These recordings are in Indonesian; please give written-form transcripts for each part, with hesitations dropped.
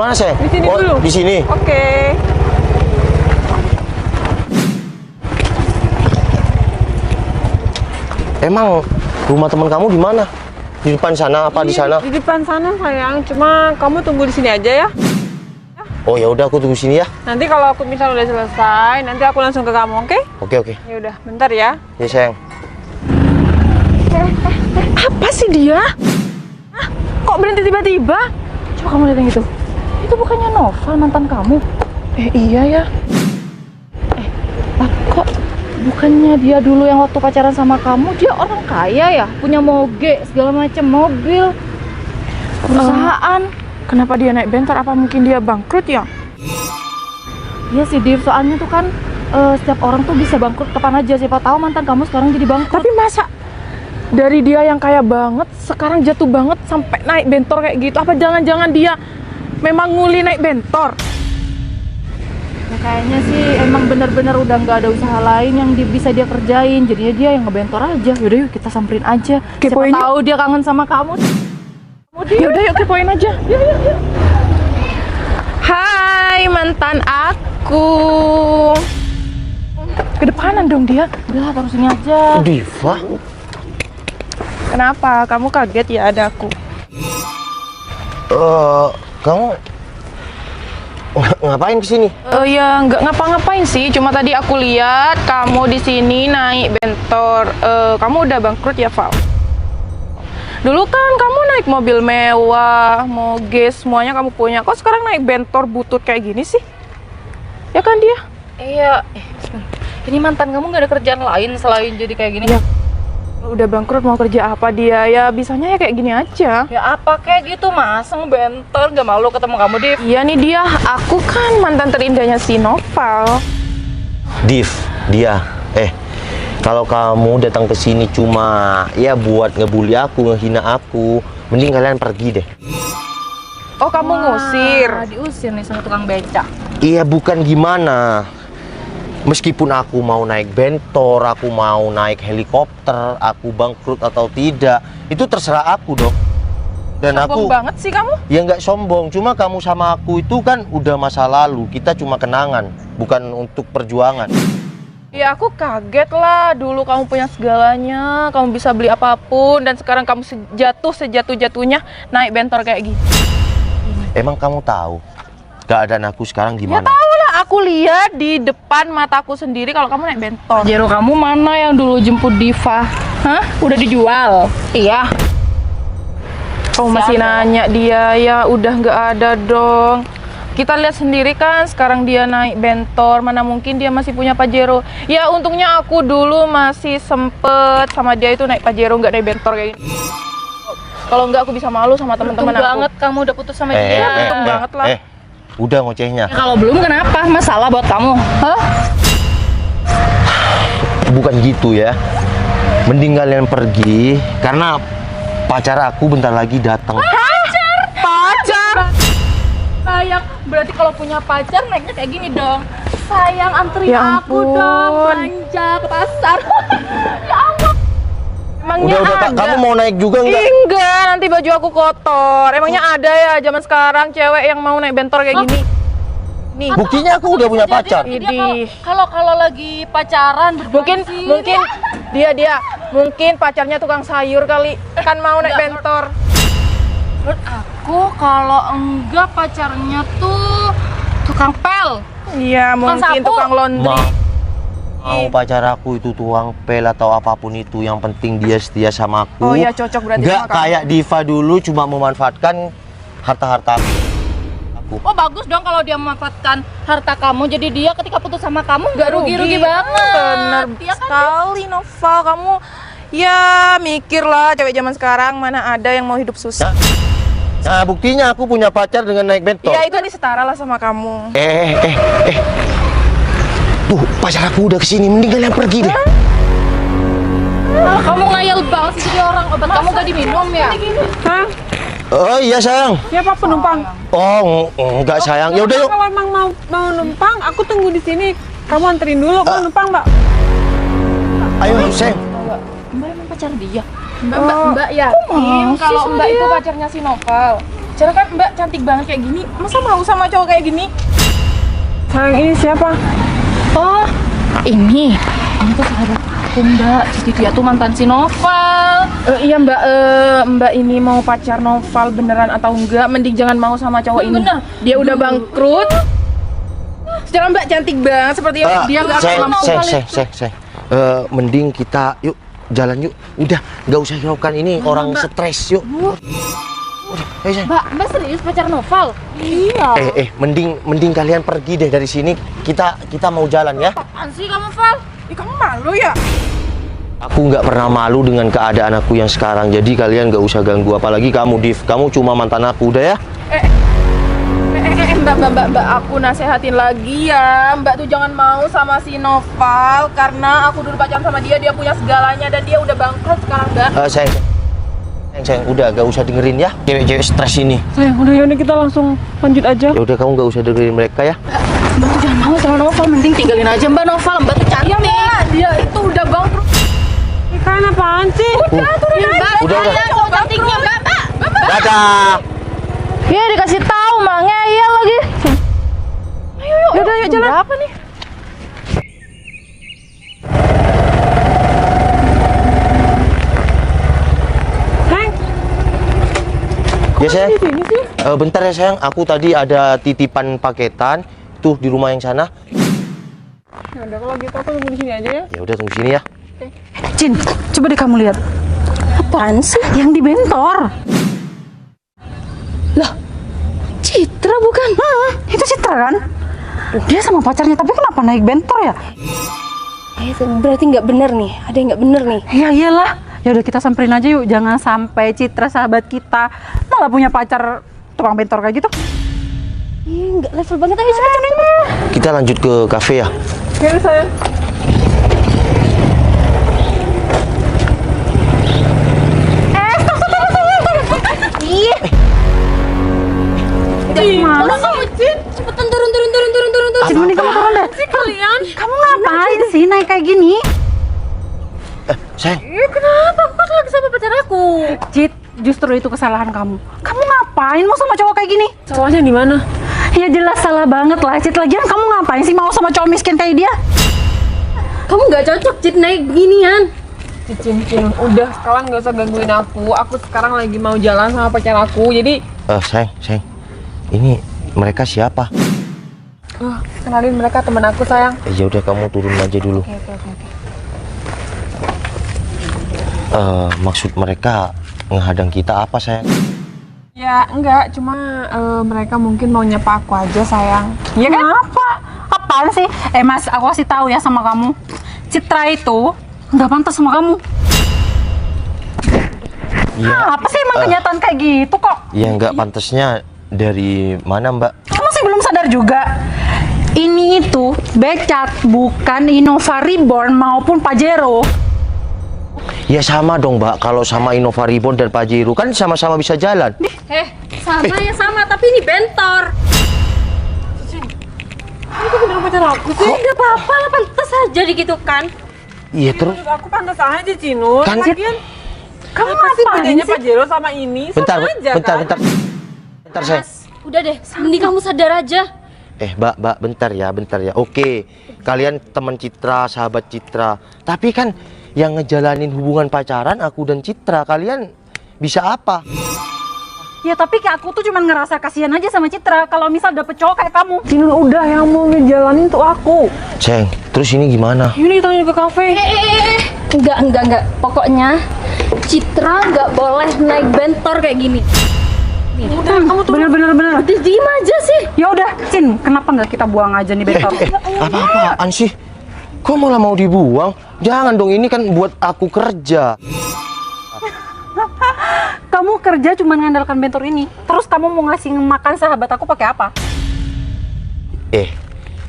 mana sayang? Di sini dulu. Di sini. Oke. Emang rumah teman kamu di mana? Di depan sana apa di sana? Di depan sana sayang. Cuma kamu tunggu di sini aja ya. Oh ya udah, aku tunggu sini ya. Nanti kalau aku misal udah selesai, nanti aku langsung ke kamu, oke? Oke. Ya udah, bentar ya. Ya sayang. Apa sih dia? Hah? Kok berhenti tiba-tiba? Coba kamu lihat yang itu. Itu bukannya Noval, mantan kamu? Iya ya. Kok bukannya dia dulu yang waktu pacaran sama kamu? Dia orang kaya ya, punya moge, segala macam mobil, perusahaan. Kenapa dia naik bentor? Apa mungkin dia bangkrut ya? Iya sih, Div. Soalnya tuh kan setiap orang tuh bisa bangkrut kapan aja. Siapa tahu mantan kamu sekarang jadi bangkrut. Tapi masa dari dia yang kaya banget, sekarang jatuh banget sampai naik bentor kayak gitu? Apa jangan-jangan dia memang nguli naik bentor? Ya, kayaknya sih emang benar-benar udah nggak ada usaha lain yang bisa dia kerjain. Jadinya dia yang ngebentor aja. Yaudah yuk kita samperin aja. Kepoin Siapa yuk. tahu dia kangen sama kamu. Ya udah yuk kepoin aja. Yuk. Hai mantan aku. Kedepanan dong dia. Udah taruh sini aja. Diva. Kenapa? Kamu kaget ya ada aku? Kamu ngapain kesini? Ya nggak ngapa-ngapain sih. Cuma tadi aku lihat kamu di sini naik bentor. Kamu udah bangkrut ya, Val? Dulu kan kamu naik mobil mewah, moge, semuanya kamu punya. Kok sekarang naik bentor butut kayak gini sih? Ya kan dia? Iya. Sebentar. Ini mantan kamu nggak ada kerjaan lain selain jadi kayak gini? Ya. Udah bangkrut mau kerja apa dia? Ya bisanya ya kayak gini aja. Ya apa kayak gitu, masa ngebentor? Gak malu ketemu kamu, Div? Iya nih dia, aku kan mantan terindahnya si Noval. Div, dia. Kalau kamu datang ke sini cuma ya buat ngebully aku, ngehina aku, mending kalian pergi deh. Oh kamu ngusir? Diusir nih sama tukang beca. Iya, bukan gimana. Meskipun aku mau naik bentor, aku mau naik helikopter, aku bangkrut atau tidak, itu terserah aku dong. Dan Sombong banget sih kamu. Ya nggak sombong, cuma kamu sama aku itu kan udah masa lalu, kita cuma kenangan, bukan untuk perjuangan. Ya aku kaget lah, dulu kamu punya segalanya, kamu bisa beli apapun, dan sekarang kamu sejatuh-jatuhnya naik bentor kayak gini. Emang kamu tahu keadaan aku sekarang Ya gimana? tahu lah, aku lihat di depan mataku sendiri kalau kamu naik bentor. Jero kamu mana yang dulu jemput Diva? Hah? Udah dijual? Iya. Kamu masih nanya dia, ya udah nggak ada dong. Kita lihat sendiri kan sekarang dia naik bentor, mana mungkin dia masih punya Pajero. Ya untungnya aku dulu masih sempet sama dia itu naik Pajero, nggak naik bentor kayak gini. Kalau nggak aku bisa malu sama teman-teman aku. banget kamu udah putus sama dia. untung banget lah. Udah ngocehnya. Ya, kalau belum kenapa? Masalah buat kamu? Hah? Bukan gitu ya. Mending kalian pergi karena pacar aku bentar lagi datang. Pacar? Sayang, berarti kalau punya pacar naiknya kayak gini dong. Sayang, anterin Ya aku ampun. dong belanja ke pasar. Ya ampun. Emangnya Udah, ada? kamu mau naik juga nggak? Enggak, nanti baju aku kotor. Emangnya ada ya zaman sekarang cewek yang mau naik bentor kayak gini? Nih. Buktinya aku udah punya pacar. Dia Idih. kalau lagi pacaran Mungkin mungkin pacarnya tukang sayur kali, kan mau naik bentor. menurut aku kalau enggak pacarnya tuh tukang pel. Iya, mungkin sapu. tukang laundry. Mau pacar aku itu tukang pel atau apapun itu, yang penting dia setia sama aku. Oh iya, cocok berarti Nggak sama kamu. kayak Diva dulu cuma memanfaatkan harta-harta aku. Oh bagus dong kalau dia memanfaatkan harta kamu, jadi dia ketika putus sama kamu nggak rugi-rugi banget. Bener Iya kan? sekali, Noval. Kamu ya mikir lah, cewek zaman sekarang mana ada yang mau hidup susah. Nah, buktinya aku punya pacar dengan naik bentor. Ya itu setara lah sama kamu. Tuh, pacar aku udah kesini, mending kalian pergi deh. Kamu ngayal banget sih, jadi orang obat kamu gak diminum ya? Hah? Oh iya sayang. Ya Pak penumpang. Oh enggak sayang. Ya udah yuk. Kalau emang mau numpang, aku tunggu di sini. Kamu anterin dulu, aku numpang, Mbak. Ayo sayang. Mbak emang pacar dia? Mbak yakin kalau Mbak itu pacarnya si Noval. pacaran kan Mbak cantik banget kayak gini. Masa mau sama cowok kayak gini? Sayang, ini siapa? Oh, ini tuh sahabat aku Mbak. Jadi dia tuh mantan si Noval. Iya Mbak, Mbak ini mau pacar Noval beneran atau enggak? Mending jangan mau sama cowok ini. Bener. Dia udah bangkrut. Secara Mbak cantik banget seperti dia nggak akan sama Noval itu. Mending kita yuk jalan yuk. Udah, nggak usah hiraukan ini orang stres yuk. Udah, ayo sayang. Mbak serius pacar Noval? Iya. Mending kalian pergi deh dari sini. Kita mau jalan ya. Apaan sih kamu, Val? Kamu malu ya? Aku nggak pernah malu dengan keadaan aku yang sekarang. Jadi kalian nggak usah ganggu. Apalagi kamu, Div. Kamu cuma mantan aku, udah ya? Mbak, aku nasehatin lagi ya. Mbak tuh jangan mau sama si Noval karena aku dulu pacaran sama dia, dia punya segalanya dan dia udah bangkrut sekarang, Mbak. Sayang, udah gak usah dengerin ya. Cewek-cewek stres ini. Sayang, udah yaudah kita langsung lanjut aja. Ya udah, kamu gak usah dengerin mereka ya. Mbak tuh jangan mau sama Noval, mending tinggalin aja Mbak Noval. Mbak tuh cantik. Iya Mbak, dia itu udah bangkrut. Ikan apaan sih? Udah, turunin aja. Udah. Cowok cantiknya Mbak. Dadah. Ya dikasih tahu Mbak, ngeyel lagi. Ayo yuk. Yaudah, yuk jalan. Berapa nih? Ya sayang. Bentar ya sayang, aku tadi ada titipan paketan tuh di rumah yang sana. Ya udah kalau gitu aku tunggu di sini aja ya. Ya udah, tunggu sini ya. Cin, coba deh kamu lihat. Apaan sih? Yang di bentor. Lah, Citra bukan? Itu Citra kan? Dia sama pacarnya, tapi kenapa naik bentor ya? Itu berarti nggak bener nih. Ada yang nggak bener nih. Ya iyalah. Ya udah kita samperin aja yuk. Jangan sampai Citra sahabat kita malah punya pacar tukang bentor kayak gitu. Ih, nggak level banget. Ayo cepet. Kita lanjut ke kafe ya. Ya udah sayang. Mana kamu, Cin? Cepetan turun. Cin, mending kamu turun deh. Kalian? Kamu ngapain sih naik kayak gini? Sayang, Kenapa? Aku kan lagi sama pacar aku. Cit, justru itu kesalahan kamu. Kamu ngapain mau sama cowok kayak gini? Salahnya di mana? Ya jelas salah banget lah, Cit. Lagian kamu ngapain sih mau sama cowok miskin kayak dia? Kamu nggak cocok, Cit, naik beginian. Cin, udah sekarang nggak usah gangguin aku. Aku sekarang lagi mau jalan sama pacar aku. Jadi, sayang. Ini mereka siapa? kenalin mereka teman aku sayang. Ya udah, kamu turun aja dulu. Oke. Maksud mereka ngehadang kita apa sayang? Ya enggak, cuma mereka mungkin mau nyapa aku aja sayang. Iya kan? Apa? Apaan sih? Mas, aku kasih tahu ya sama kamu. Citra itu nggak pantas sama kamu. Iya. Apa sih emang kenyataan kayak gitu kok? Ya nggak pantasnya dari mana mbak? Kamu sih belum sadar juga. Ini itu Becat, bukan Innova Reborn maupun Pajero. Ya sama dong mbak, kalau sama Innova Reborn dan Pajero kan sama-sama bisa jalan. Sama, tapi ini bentor. Itu bener pacar aku sih. Nggak apa-apa lah, pantas aja gitu kan. Iya terus. Menurut aku pantas aja Cinur. Kan- Lagian, Kamu apa sih ngapain bedanya sih? Pajero sama ini? Bentar, Sama aja bentar, kan? bentar sayang. Udah deh, mending kamu sadar aja. Mbak, bentar ya. Oke, kalian teman Citra, sahabat Citra. Tapi kan yang ngejalanin hubungan pacaran aku dan Citra, kalian bisa apa? Ya tapi aku tuh cuman ngerasa kasihan aja sama Citra kalau misal dapet cowok kayak kamu. Cinur udah, yang mau ngejalanin tuh aku. Sayang, terus ini gimana? Ini kita lanjut ke kafe. Enggak. Pokoknya Citra nggak boleh naik bentor kayak gini. Udah, kamu tuh Bener. Udah diem aja sih. Ya udah, Cin, kenapa nggak kita buang aja nih bentor? Apa-apaan sih? Kok malah mau dibuang? Jangan dong, ini kan buat aku kerja. Kamu kerja cuma ngandalkan bentor ini. Terus kamu mau ngasih makan sahabat aku pakai apa?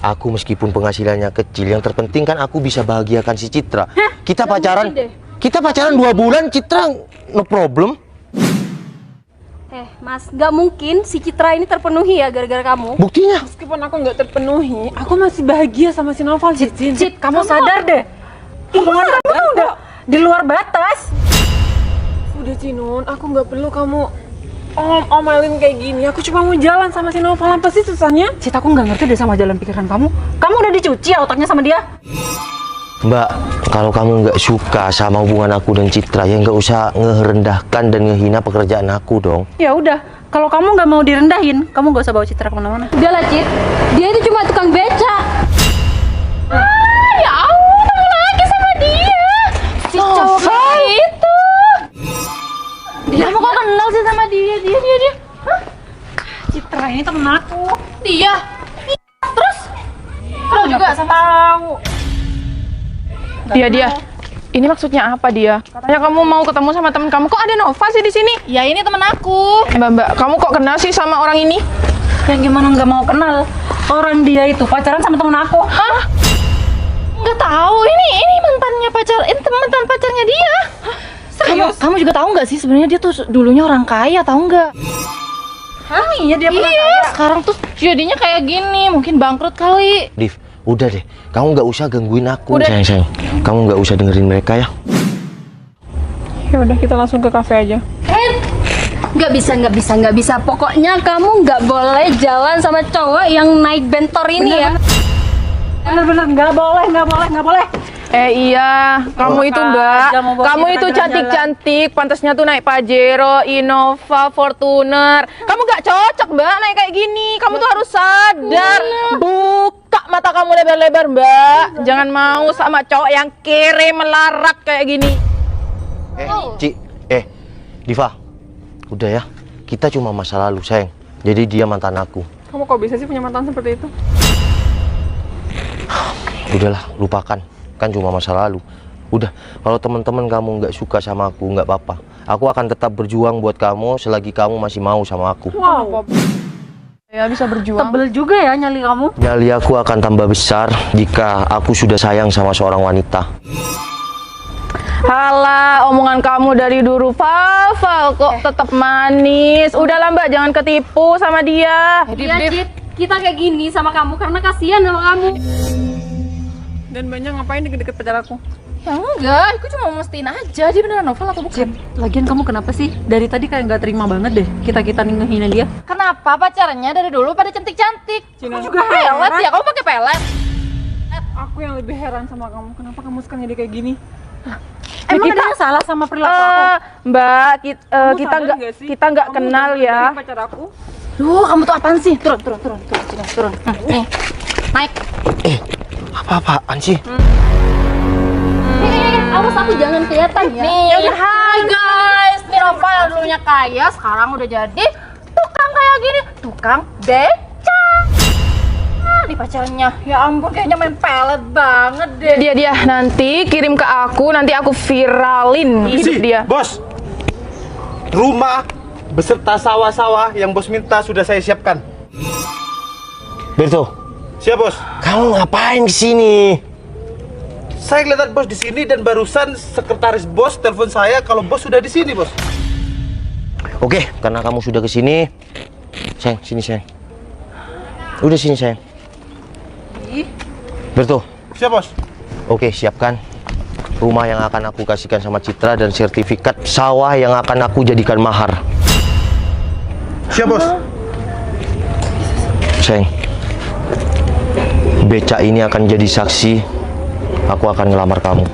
Aku meskipun penghasilannya kecil, yang terpenting kan aku bisa bahagiakan si Citra. Kita pacaran, mungkin deh. kita pacaran 2 bulan, Citra no problem. Mas, nggak mungkin si Citra ini terpenuhi ya gara-gara kamu. Buktinya, meskipun aku nggak terpenuhi, aku masih bahagia sama si Noval. Cin. Kamu sadar deh. Hubungan kamu udah di luar batas. Udah Cinun, aku nggak perlu kamu omelin kayak gini. Aku cuma mau jalan sama si Noval, apa sih susahnya? Cit, aku nggak ngerti deh sama jalan pikiran kamu. Kamu udah dicuci ya otaknya sama dia? Mbak, kalau kamu nggak suka sama hubungan aku dan Citra, ya nggak usah ngerendahkan dan ngehina pekerjaan aku dong. Ya udah, kalau kamu nggak mau direndahin, kamu nggak usah bawa Citra kemana-mana. Udah lah, Cit. Dia itu cuma tukang beca. Ya ampun, kamu lagi sama dia. Si cowok kayak itu. Kamu kok kenal sih sama dia? Dia. Citra ini temen aku. Dia. Terus? Kamu juga sama Dia. Ini maksudnya apa dia? Katanya kamu mau ketemu sama temen kamu. Kok ada Nova sih di sini? Ya ini temen aku. Mbak, kamu kok kenal sih sama orang ini? Yang gimana nggak mau kenal? Orang dia itu pacaran sama temen aku. Hah? Nggak tahu. Ini mantannya mantan pacarnya dia. Serius? Kamu juga tahu nggak sih sebenarnya dia tuh dulunya orang kaya, tahu nggak? Hah, iya dia pernah Iya. kaya. Sekarang tuh jadinya kayak gini, mungkin bangkrut kali. Div, udah deh, kamu nggak usah gangguin aku. Udah. Sayang, kamu nggak usah dengerin mereka ya. Ya udah, kita langsung ke kafe aja. Nggak bisa. Pokoknya kamu nggak boleh jalan sama cowok yang naik bentor ini ya. Bener-bener nggak boleh. Iya, kamu itu Mbak, aja mau bawa kamu kita itu jalan-jalan. cantik-cantik, pantasnya tuh naik Pajero, Innova, Fortuner. Kamu gak cocok Mbak naik kayak gini, kamu tuh harus sadar. Buka mata kamu lebar-lebar Mbak, jangan mau sama cowok yang kere melarat kayak gini. Diva, udah ya, kita cuma masa lalu sayang. Jadi dia mantan aku. Kamu kok bisa sih punya mantan seperti itu? Udahlah, lupakan. Kan cuma masa lalu. Udah, kalau teman-teman kamu nggak suka sama aku, nggak apa-apa. Aku akan tetap berjuang buat kamu selagi kamu masih mau sama aku. Wow. Ya bisa berjuang. Tebel juga ya nyali kamu. Nyali aku akan tambah besar jika aku sudah sayang sama seorang wanita. Halah, omongan kamu dari dulu Val kok tetap manis. Udahlah Mbak, jangan ketipu sama dia. Iya, Cit. Kita kayak gini sama kamu karena kasihan sama kamu. Dan banyak ngapain deket-deket pacar aku? Ya enggak, aku cuma mau mestiin aja dia beneran novel atau bukan. Lagian kamu kenapa sih? Dari tadi kayak nggak terima banget deh kita ngehina dia. Kenapa pacarnya dari dulu pada cantik-cantik? Cina. Aku juga pelet ya, kamu pakai pelet. Aku yang lebih heran sama kamu. Kenapa kamu sekarang jadi kayak gini? Emang ada yang salah sama perilaku aku? Mbak, Kamu kita sadar nggak nggak sih? kita nggak Kamu kenal udah ya. ngedengerin pacar aku. Duh, kamu tuh apaan sih? Turun. Nih, naik. Apa-apaan sih? Awas aku jangan kelihatan ya. Nih, hai guys. Nih Noval yang dulunya kaya, sekarang udah jadi tukang kayak gini. Tukang beca. Nih pacarnya, ya ampun kayaknya main pelet banget deh. Dia nanti kirim ke aku, nanti aku viralin hidup dia. Bos, rumah beserta sawah-sawah yang bos minta sudah saya siapkan. Berto, Siap bos. kamu ngapain kesini? Saya kelihatan bos di sini dan barusan sekretaris bos telepon saya kalau bos sudah di sini bos. Oke, karena kamu sudah kesini, sayang, sini sayang. Udah sini sayang. Berto, Siap bos. oke siapkan rumah yang akan aku kasihkan sama Citra dan sertifikat sawah yang akan aku jadikan mahar. Siap bos. Sayang, beca ini akan jadi saksi. Aku akan ngelamar kamu.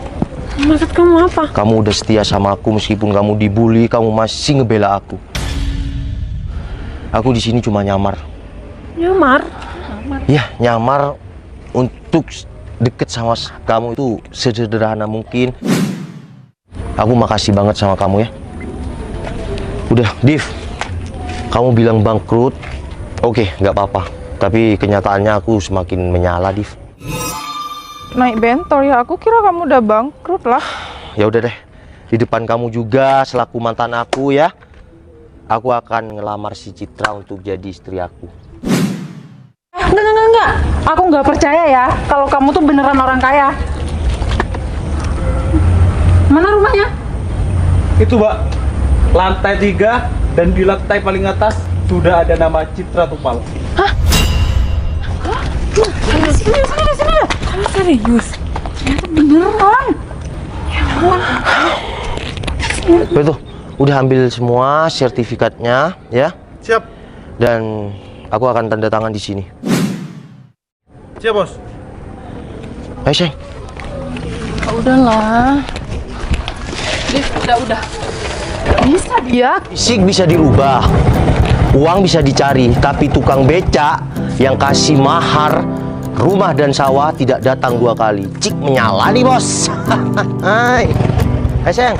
Maksud kamu apa? Kamu udah setia sama aku meskipun kamu dibully, kamu masih ngebela aku. Aku di sini cuma nyamar. Nyamar? Ya, nyamar untuk deket sama kamu itu sederhana mungkin. Aku makasih banget sama kamu ya. Udah, Div, kamu bilang bangkrut. Oke, nggak apa-apa. Tapi kenyataannya aku semakin menyala, Div. Naik bentor ya, aku kira kamu udah bangkrut lah. Ya udah deh, di depan kamu juga selaku mantan aku ya. Aku akan ngelamar si Citra untuk jadi istri aku. Enggak. Aku nggak percaya ya kalau kamu tuh beneran orang kaya. Mana rumahnya? Itu mbak, lantai 3 dan di lantai paling atas sudah ada nama Citra Tupal. Serius? Beneran. Betul, Udah ambil semua sertifikatnya ya. Siap. Dan aku akan tanda tangan di sini. Siap, Bos. Ayo, Seng. Udahlah. Div, udah. Bisa dia. Fisik bisa dirubah, uang bisa dicari, tapi tukang beca yang kasih mahar rumah dan sawah tidak datang 2 kali. Cik menyala nih, Bos. Hai. Hai, Seng.